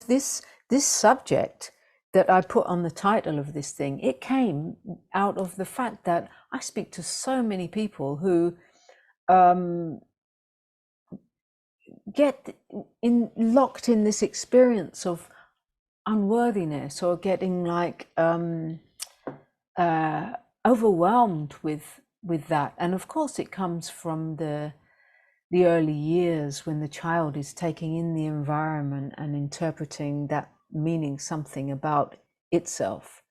this subject that I put on the title of this thing, it came out of the fact that I speak to so many people who get locked in this experience of unworthiness, or getting like overwhelmed with that. And of course it comes from the early years, when the child is taking in the environment and interpreting that meaning something about itself.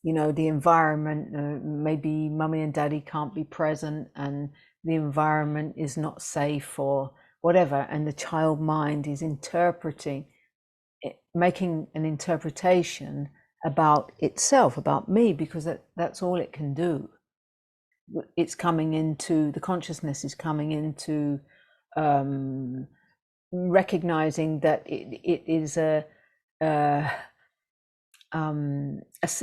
You know, the environment, maybe mummy and daddy can't be present, and the environment is not safe or whatever, and the child mind is interpreting it, making an interpretation about itself, about me, because that's all it can do. It's coming into the consciousness, is coming into recognizing that it is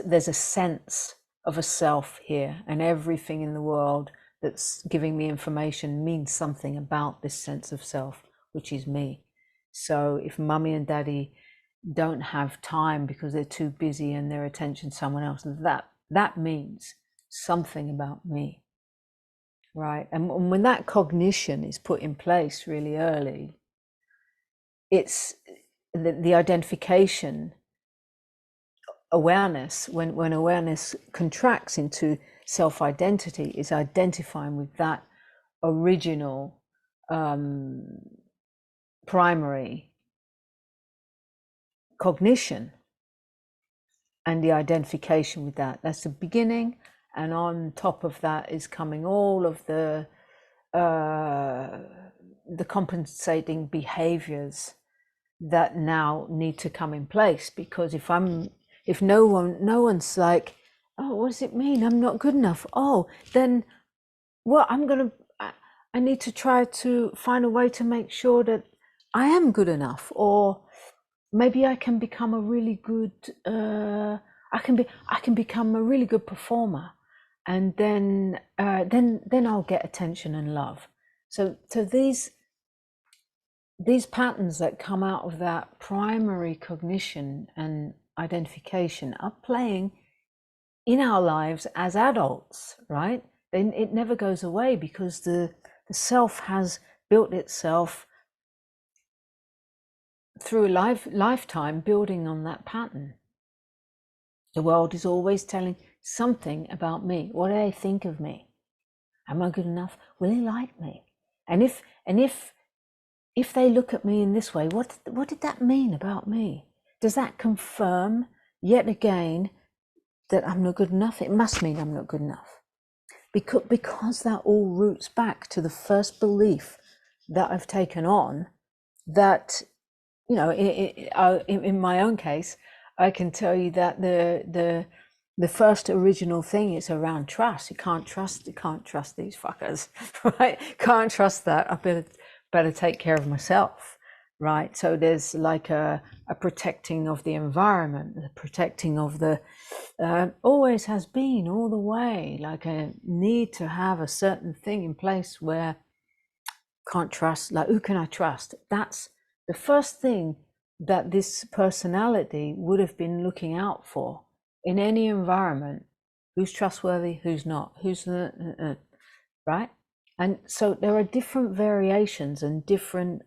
there's a sense of a self here, and everything in the world that's giving me information means something about this sense of self, which is me. So if mummy and daddy don't have time because they're too busy and their attention someone else, that means something about me, right? And when that cognition is put in place really early, it's the identification awareness, when awareness contracts into self-identity, is identifying with that original primary cognition, and the identification with that's the beginning. And on top of that is coming all of the compensating behaviors that now need to come in place. Because if no one's like, oh, what does it mean? I'm not good enough. Oh, then well, I need to try to find a way to make sure that I am good enough, or maybe I can become a really good I can become a really good performer, and then I'll get attention and love. So these patterns that come out of that primary cognition and identification are playing in our lives as adults, right? It never goes away, because the self has built itself through a lifetime building on that pattern. The world is always telling something about me. What do they think of me? Am I good enough? Will they like me? And if they look at me in this way, what did that mean about me? Does that confirm yet again that I'm not good enough? It must mean I'm not good enough. Because that all roots back to the first belief that I've taken on, that, you know, in my own case, I can tell you that the first original thing is around trust. You can't trust these fuckers, right? Can't trust that. I better take care of myself, right? So there's like a protecting of the environment, the protecting of the always has been all the way, like a need to have a certain thing in place where can't trust, like who can I trust? That's the first thing that this personality would have been looking out for in any environment. Who's trustworthy, who's not, who's right? And so there are different variations and different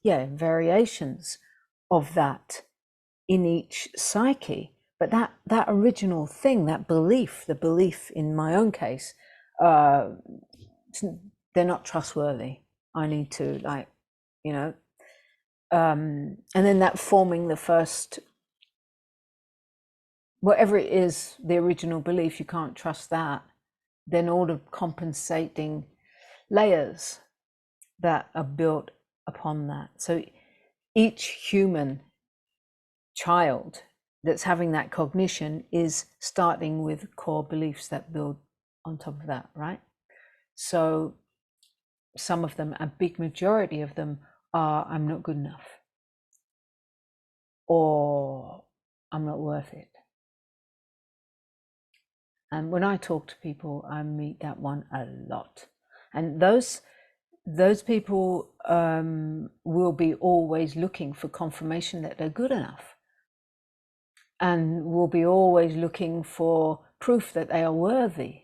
variations of that in each psyche. But that original thing, that belief, the belief in my own case, they're not trustworthy. I need to, like, you know, and then that forming the first, whatever it is, the original belief, you can't trust that. Then all the compensating layers that are built upon that. So each human child that's having that cognition is starting with core beliefs that build on top of that, right? So some of them, a big majority of them, are I'm not good enough, or I'm not worth it. And when I talk to people, I meet that one a lot. And those those people will be always looking for confirmation that they're good enough, and will be always looking for proof that they are worthy.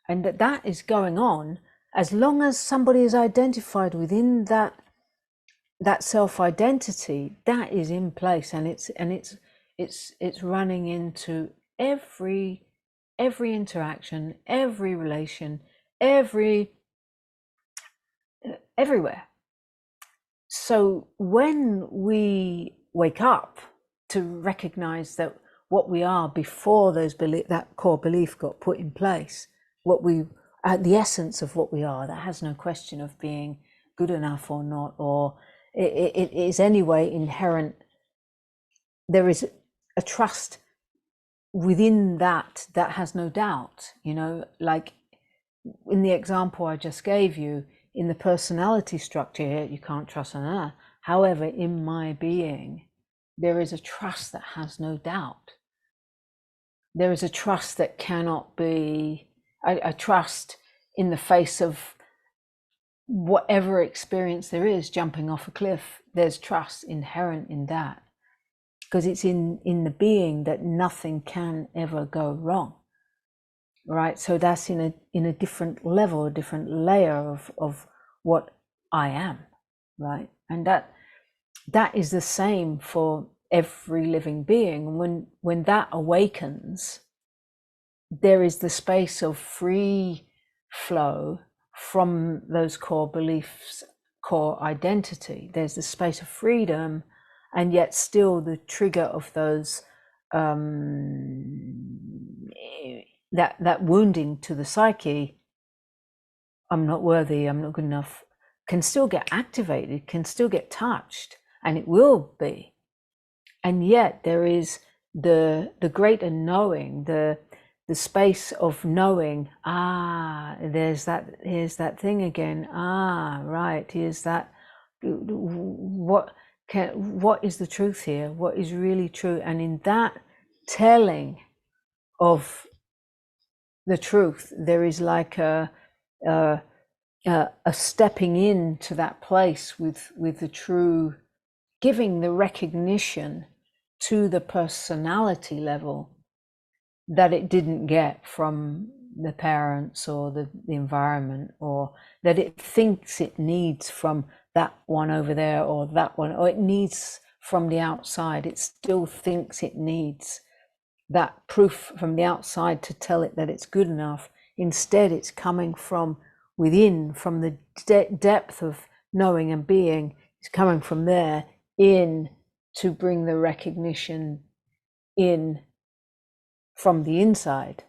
And that is going on as long as somebody is identified within that self-identity. That is in place, and it's running into every interaction, every relation, everywhere. So when we wake up to recognize that what we are before that core belief got put in place, the essence of what we are, that has no question of being good enough or not, or it is anyway inherent. There is a trust within that has no doubt, like in the example I just gave you, in the personality structure here, you can't trust on earth. However, in my being, there is a trust that has no doubt. There is a trust that cannot be, a trust in the face of whatever experience there is, jumping off a cliff. There's trust inherent in that, because it's in the being that nothing can ever go wrong. Right, so that's in a different level, a different layer of what I am, right? And that is the same for every living being. When that awakens, there is the space of free flow from those core beliefs, core identity. There's the space of freedom, and yet still the trigger of those that wounding to the psyche, I'm not worthy, I'm not good enough, can still get activated, can still get touched, and it will be. And yet there is the greater knowing, the space of knowing, here's that thing again, right, here's that, what is the truth here, what is really true. And in that telling of the truth, there is like a stepping into that place with the true, giving the recognition to the personality level that it didn't get from the parents or the environment, or that it thinks it needs from that one over there or that one, or it needs from the outside. It still thinks it needs that proof from the outside to tell it that it's good enough. Instead, it's coming from within, from the depth of knowing and being. It's coming from there in to bring the recognition in from the inside.